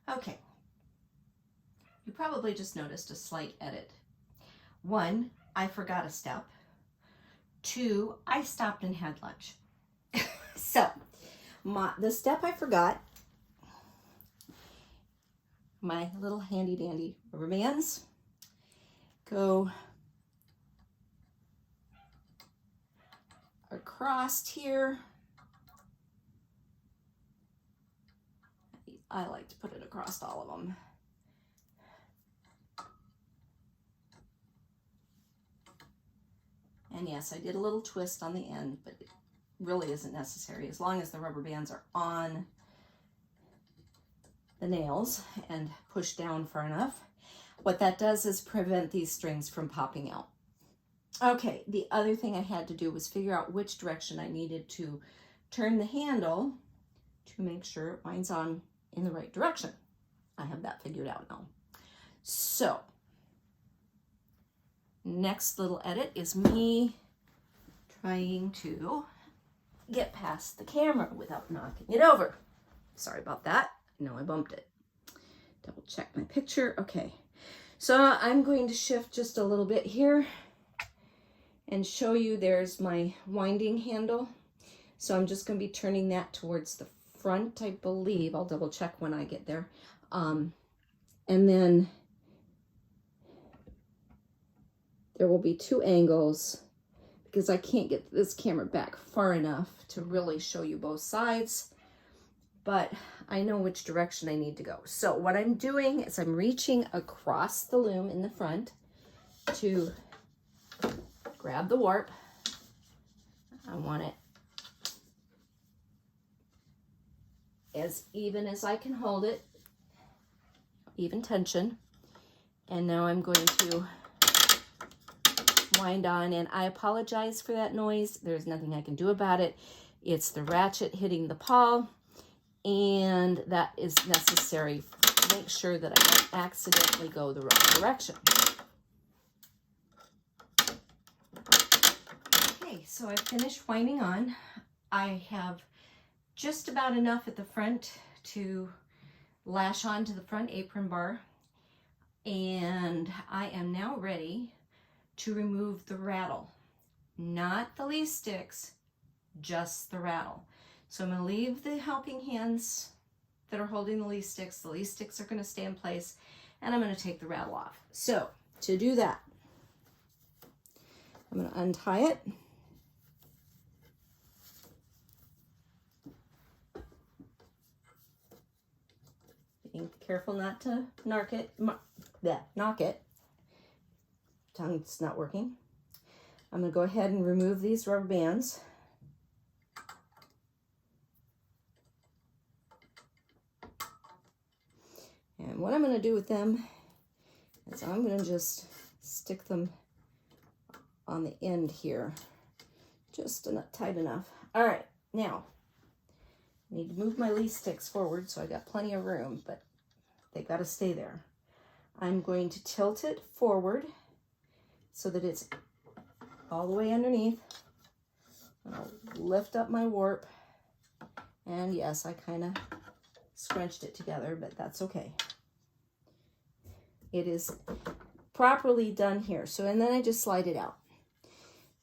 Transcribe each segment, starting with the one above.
Okay. You probably just noticed a slight edit. 1, I forgot a step. 2, I stopped and had lunch. So, the step I forgot, my little handy dandy rubber bands go across here. I like to put it across all of them. And yes, I did a little twist on the end, but it really isn't necessary as long as the rubber bands are on the nails and pushed down far enough. What that does is prevent these strings from popping out. Okay, the other thing I had to do was figure out which direction I needed to turn the handle to make sure it winds on in the right direction. I have that figured out now. So, next little edit is me trying to get past the camera without knocking it over. Sorry about that. No, I bumped it. Double check my picture. Okay, so I'm going to shift just a little bit here and show you there's my winding handle. So I'm just going to be turning that towards the front, I believe. I'll double check when I get there. And then there will be 2 angles because I can't get this camera back far enough to really show you both sides, but I know which direction I need to go. So what I'm doing is I'm reaching across the loom in the front to grab the warp. I want it as even as I can hold it, even tension. And now I'm going to wind on, and I apologize for that noise. There's nothing I can do about it. It's the ratchet hitting the pawl, and that is necessary to make sure that I don't accidentally go the wrong direction. Okay, so I've finished winding on. I have just about enough at the front to lash onto the front apron bar, and I am now ready to remove the rattle, not the leaf sticks, just the rattle. So I'm going to leave the helping hands that are holding the leaf sticks. The leaf sticks are going to stay in place, and I'm going to take the rattle off. So to do that, I'm going to untie it. Being careful not to knock it. Tongue's not working. I'm going to go ahead and remove these rubber bands. And what I'm going to do with them is I'm going to just stick them on the end here, just tight enough. All right, now I need to move my leaf sticks forward so I got plenty of room, but they got to stay there. I'm going to tilt it forward so that it's all the way underneath. I'll lift up my warp, and yes, I kind of scrunched it together, but that's okay. It is properly done here. So, and then I just slide it out.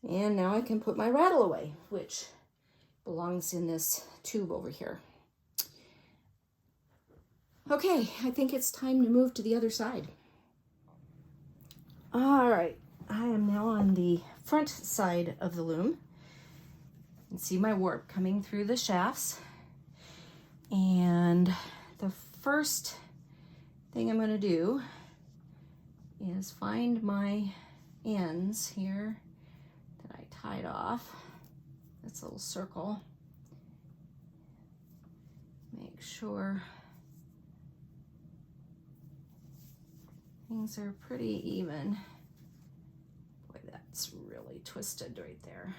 And now I can put my rattle away, which belongs in this tube over here. Okay, I think it's time to move to the other side. All right, I am now on the front side of the loom. You can see my warp coming through the shafts. And the first thing I'm going to do is find my ends here that I tied off. This little circle. Make sure things are pretty even. Boy, that's really twisted right there.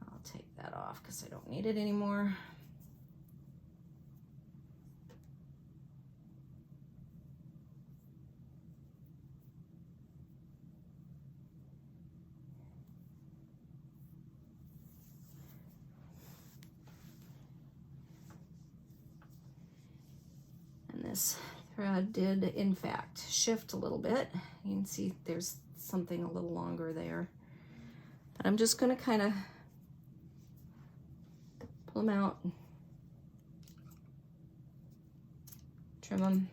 I'll take that off because I don't need it anymore. this thread did in fact shift a little bit. You can see there's something a little longer there. But I'm just going to kind of pull them out, trim them.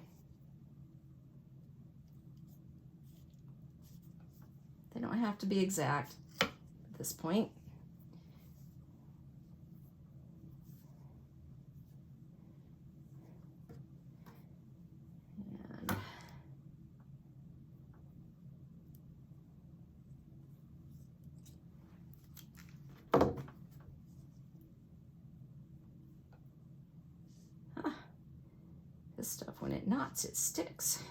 They don't have to be exact at this point. This stuff, when it knots, it sticks.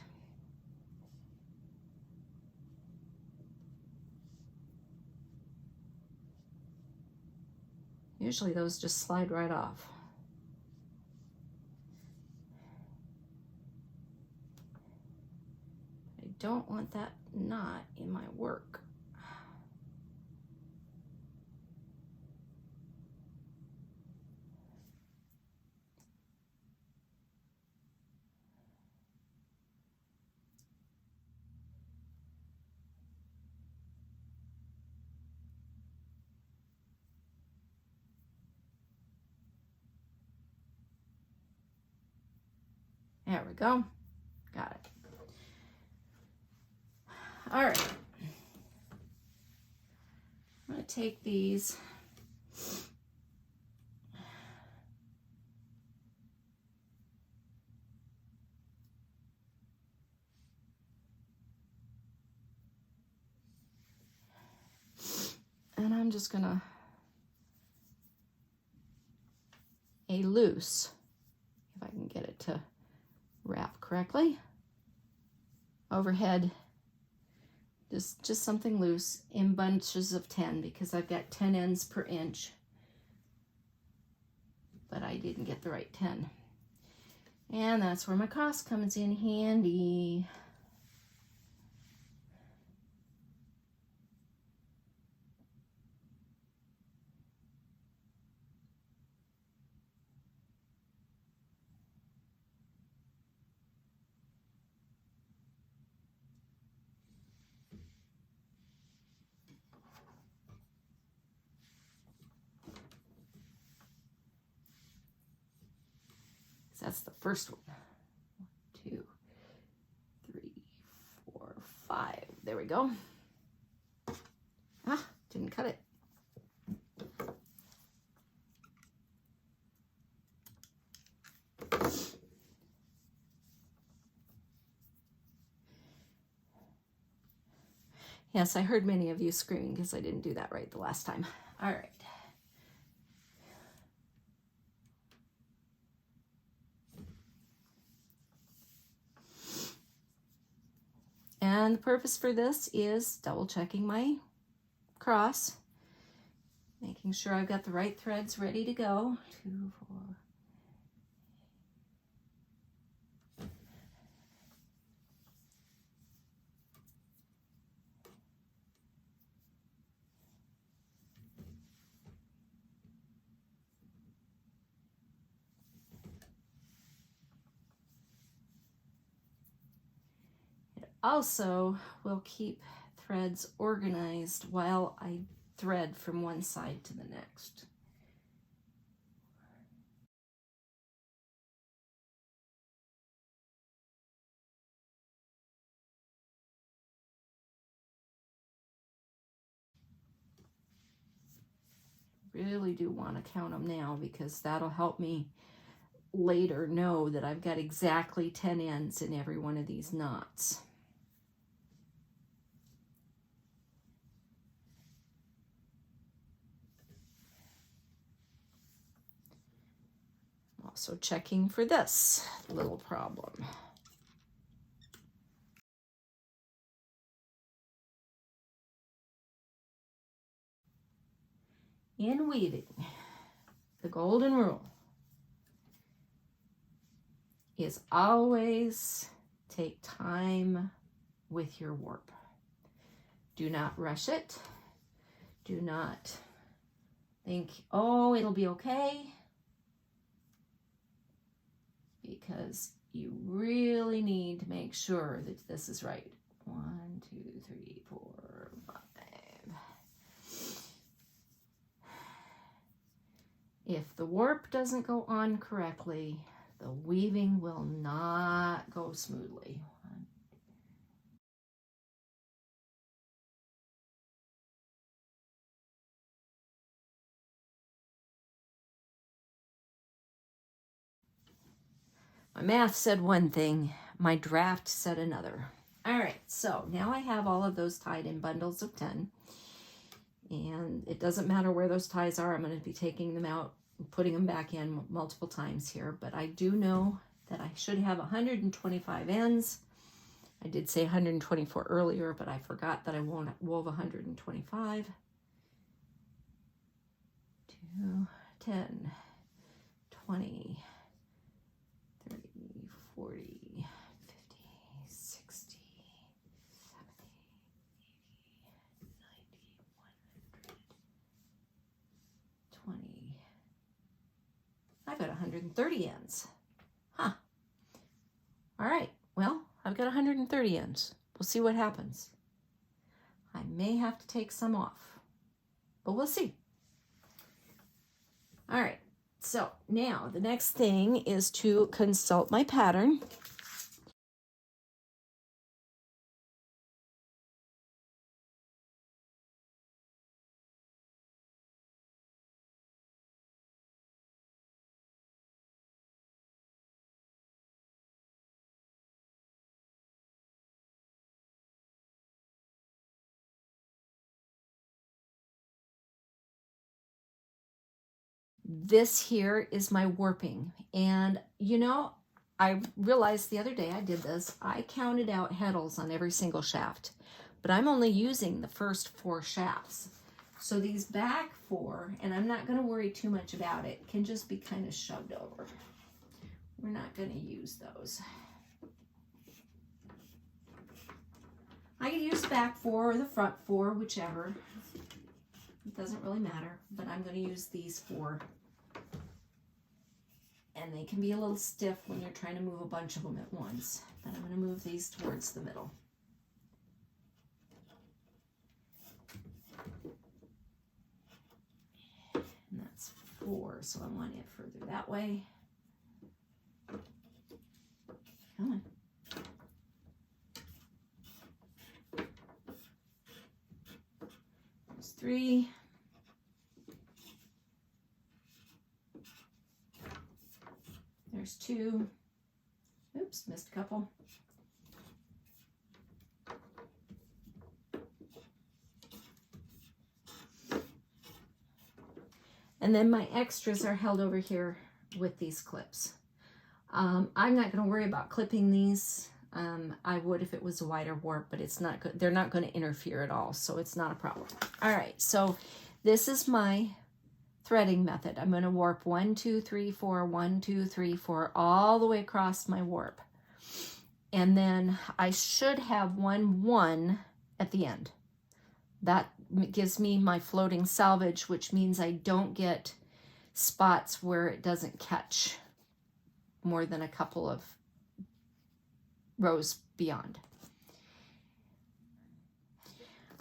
Usually those just slide right off. I don't want that knot in my work. There we go. Got it. All right. I'm going to take these. And I'm just going to a loose, if I can get it to wrap correctly, overhead, just something loose in bunches of 10 because I've got 10 ends per inch, but I didn't get the right 10. And that's where my cross comes in handy. That's the first one. 1, 2, 3, 4, 5. There we go. Ah, didn't cut it. Yes, I heard many of you screaming because I didn't do that right the last time. All right. And the purpose for this is double checking my cross, making sure I've got the right threads ready to go. 2, 4. Also will keep threads organized while I thread from one side to the next. Really do want to count them now because that'll help me later know that I've got exactly 10 ends in every one of these knots. Also checking for this little problem. In weaving, the golden rule is always take time with your warp. Do not rush it. Do not think, oh, it'll be okay, because you really need to make sure that this is right. 1, 2, 3, 4, 5. If the warp doesn't go on correctly, the weaving will not go smoothly. My math said one thing, my draft said another. All right, so now I have all of those tied in bundles of 10. And it doesn't matter where those ties are. I'm going to be taking them out and putting them back in multiple times here. But I do know that I should have 125 ends. I did say 124 earlier, but I forgot that I wove 125. 2, 10, 20, 30, 40, 50, 60, 70, 80, 90, 100, 20. I've got 130 ends. Huh. All right. Well, I've got 130 ends. We'll see what happens. I may have to take some off, but we'll see. All right. So now the next thing is to consult my pattern. This here is my warping. And you know, I realized the other day I did this. I counted out Heddles on every single shaft, but I'm only using the first 4 shafts. So these back 4, and I'm not going to worry too much about it, can just be kind of shoved over. We're not going to use those. I could use the back 4 or the front 4, whichever. It doesn't really matter, but I'm going to use these 4. And they can be a little stiff when you're trying to move a bunch of them at once. But I'm going to move these towards the middle. And that's 4, so I want it further that way. Come on. There's 3. There's 2. Oops, missed a couple. And then my extras are held over here with these clips. I'm not going to worry about clipping these. I would if it was a wider warp, but it's not good. They're not going to interfere at all, so it's not a problem. All right, so this is my threading method. I'm going to warp 1, 2, 3, 4, 1, 2, 3, 4, all the way across my warp. And then I should have 1, 1 at the end. That gives me my floating salvage, which means I don't get spots where it doesn't catch more than a couple of rows beyond.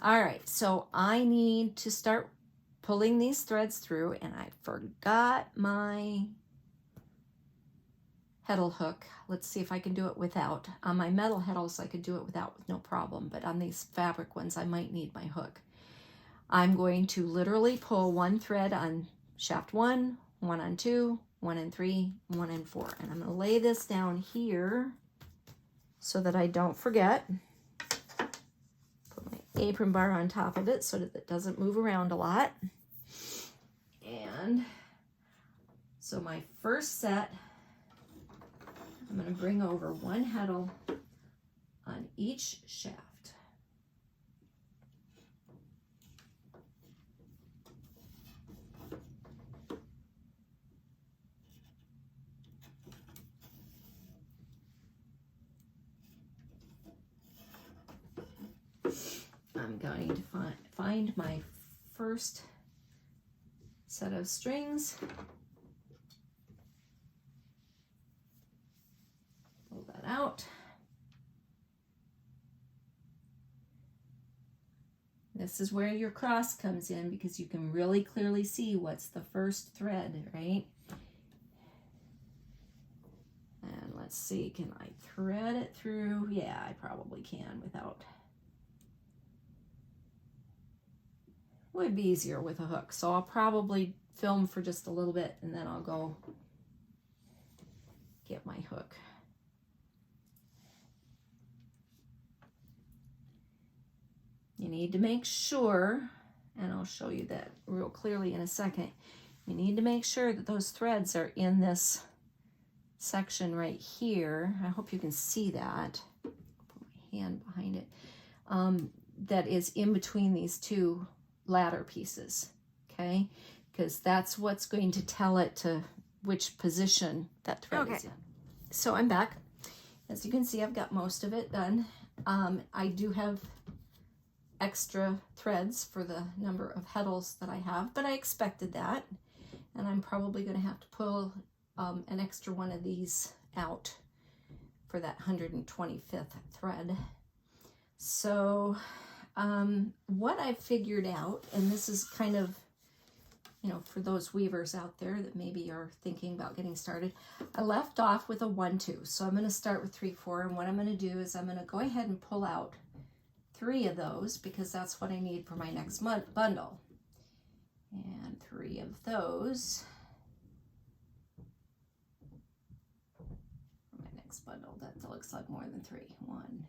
All right, so I need to start pulling these threads through, and I forgot my heddle hook. Let's see if I can do it without. On my metal heddles, I could do it without with no problem, but on these fabric ones, I might need my hook. I'm going to literally pull 1 thread on shaft 1, 1 on 2, 1 and 3, 1 and 4. And I'm going to lay this down here so that I don't forget. Put my apron bar on top of it so that it doesn't move around a lot. And so my first set, I'm going to bring over 1 heddle on each shaft. I'm going to find my first set of strings, out. This is where your cross comes in because you can really clearly see what's the first thread, right? And let's see, can I thread it through? Yeah, I probably can without. Would be easier with a hook. So I'll probably film for just a little bit and then I'll go get my hook. You need to make sure, and I'll show you that real clearly in a second, you need to make sure that those threads are in this section right here. I hope you can see that. Put my hand behind it. That is in between these two ladder pieces, okay? Because that's what's going to tell it to which position that thread is in. So I'm back. As you can see, I've got most of it done. I do have extra threads for the number of Heddles that I have, but I expected that. And I'm probably going to have to pull an extra one of these out for that 125th thread. So what I've figured out, and this is kind of, you know, for those weavers out there that maybe are thinking about getting started, I left off with a 1-2. So I'm going to start with 3-4, and what I'm going to do is I'm going to go ahead and pull out 3 of those because that's what I need for my next bundle. And 3 of those for my next bundle. That looks like more than 3. 1,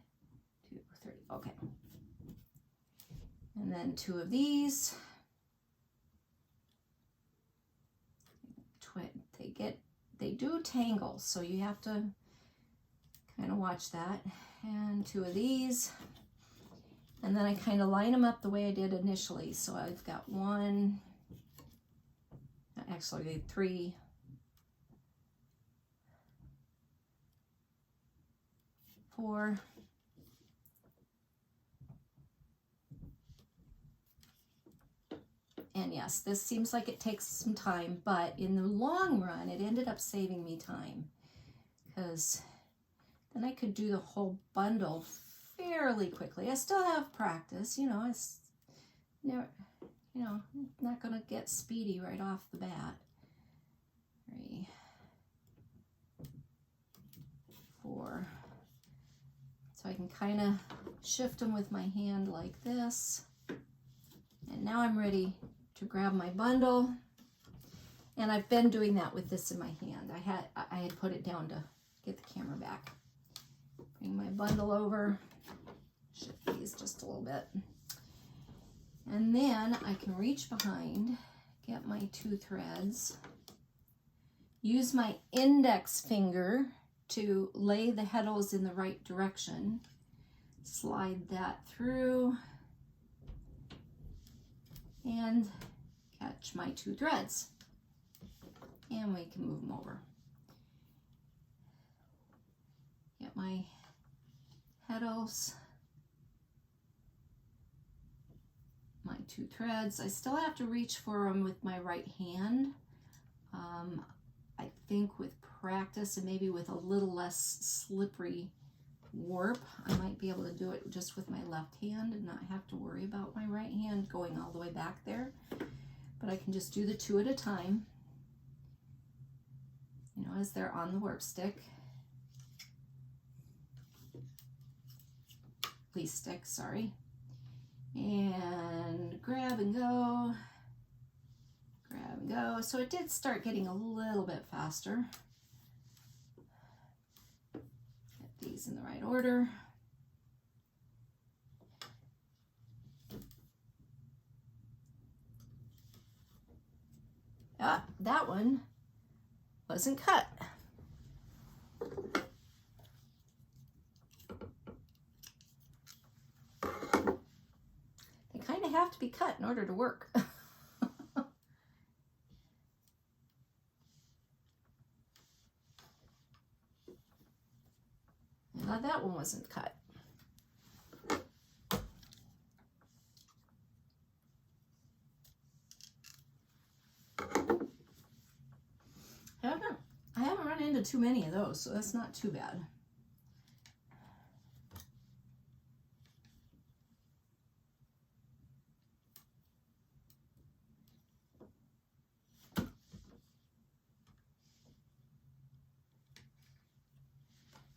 2, 3. Okay. And then 2 of these. They do tangle, so you have to kind of watch that. And 2 of these. And then I kind of line them up the way I did initially. So I've got 1, actually 3, 4, and yes, this seems like it takes some time, but in the long run, it ended up saving me time because then I could do the whole bundle fairly quickly. I still have practice, you know, it's never, you know, not going to get speedy right off the bat. 3, 4. So I can kind of shift them with my hand like this. And now I'm ready to grab my bundle. And I've been doing that with this in my hand. I had put it down to get the camera back. Bring my bundle over. Shift these just a little bit. And then I can reach behind, get my 2 threads, use my index finger to lay the heddles in the right direction, slide that through, and catch my 2 threads. And we can move them over. Get my heddles, my 2 threads. I still have to reach for them with my right hand. I think with practice and maybe with a little less slippery warp, I might be able to do it just with my left hand and not have to worry about my right hand going all the way back there. But I can just do the 2 at a time, you know, as they're on the warp stick. Please stick, sorry. And grab and go. Grab and go. So it did start getting a little bit faster. Get these in the right order. Ah, that one wasn't cut. They kind of have to be cut in order to work. Now that one wasn't cut. I haven't run into too many of those, so that's not too bad.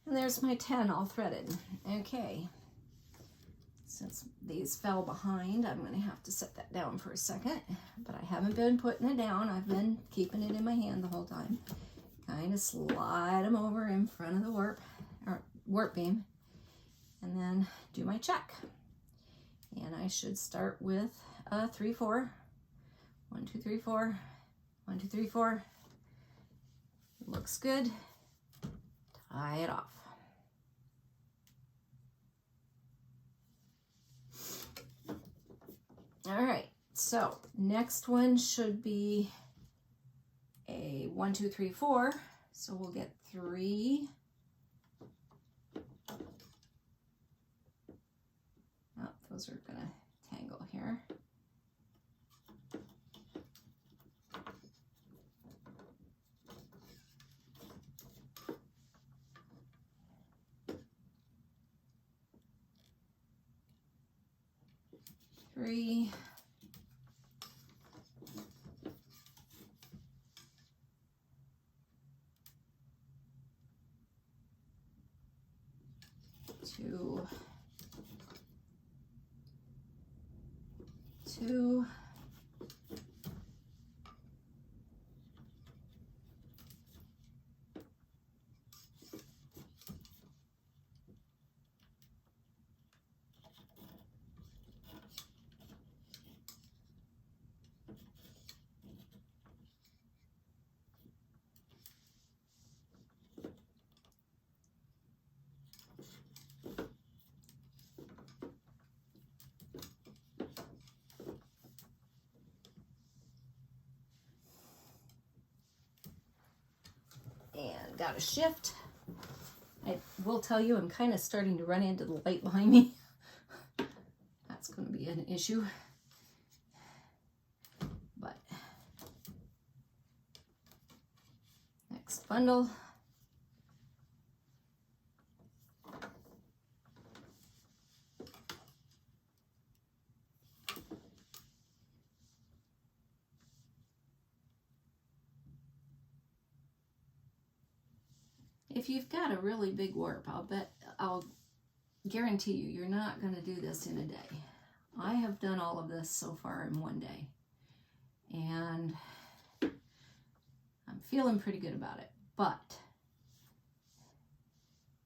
And there's my 10 all threaded. Okay. Since these fell behind, I'm going to have to set that down for a second. But I haven't been putting it down. I've been keeping it in my hand the whole time. Kind of slide them over in front of the warp beam. And then do my check. And I should start with a 3-4. 1, 2, 3, 4. 1, 2, 3, 4. Looks good. Tie it off. All right, so next one should be a 1, 2, 3, 4. So we'll get 3. Oh, those are gonna tangle here. Three. 2, 2. And got a shift. I will tell you, I'm kind of starting to run into the light behind me. That's going to be an issue. But next bundle. If you've got a really big warp, I'll guarantee you, you're not going to do this in a day. I have done all of this so far in one day, and I'm feeling pretty good about it. But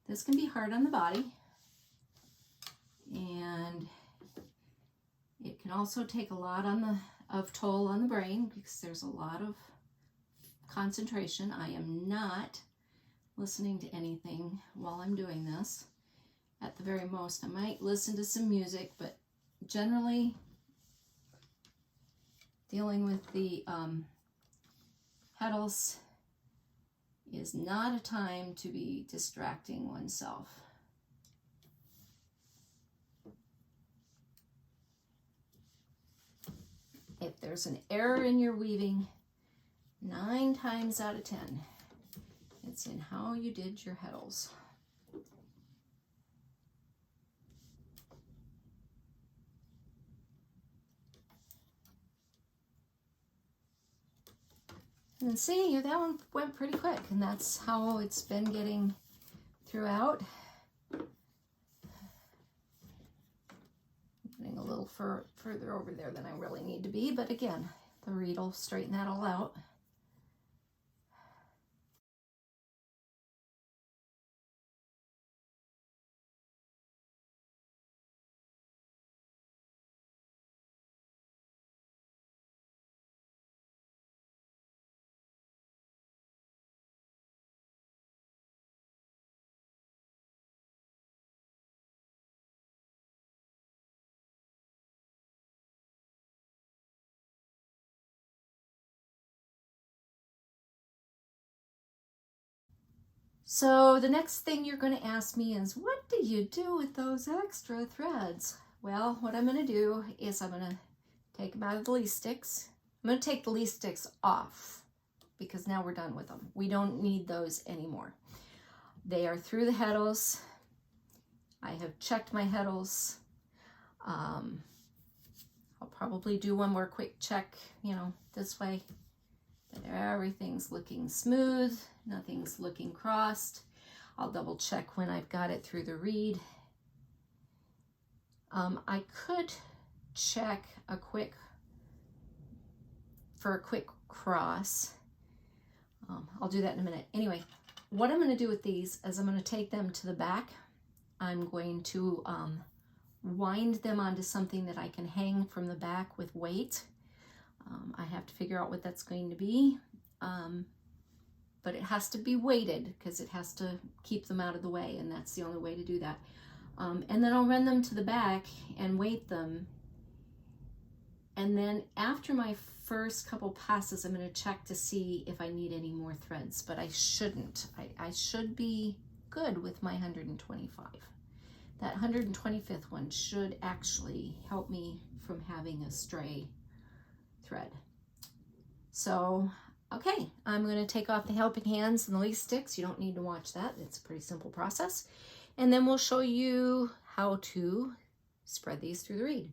this can be hard on the body, and it can also take a lot of toll on the brain because there's a lot of concentration. I am not listening to anything while I'm doing this. At the very most, I might listen to some music, but generally dealing with the Heddles is not a time to be distracting oneself. If there's an error in your weaving, 9 times out of 10, it's in how you did your Heddles. And see, that one went pretty quick, and that's how it's been getting throughout. Getting a little further over there than I really need to be, but again, the reed will straighten that all out. So the next thing you're going to ask me is, what do you do with those extra threads? Well, what I'm going to do is I'm going to take them out of the least sticks. I'm going to take the least sticks off because now we're done with them. We don't need those anymore. They are through the Heddles. I have checked my Heddles. I'll probably do one more quick check, this way. That everything's looking smooth, nothing's looking crossed. I'll double check when I've got it through the reed. I could check for a quick cross. I'll do that in a minute. Anyway, what I'm going to do with these is I'm going to take them to the back. I'm going to wind them onto something that I can hang from the back with weight. I have to figure out what that's going to be, but it has to be weighted because it has to keep them out of the way, and that's the only way to do that. And then I'll run them to the back and weight them. And then after my first couple passes, I'm going to check to see if I need any more threads, but I shouldn't. I should be good with my 125. That 125th one should actually help me from having a stray thread. So, okay, I'm going to take off the helping hands and the lace sticks. You don't need to watch that. It's a pretty simple process. And then we'll show you how to spread these through the reed.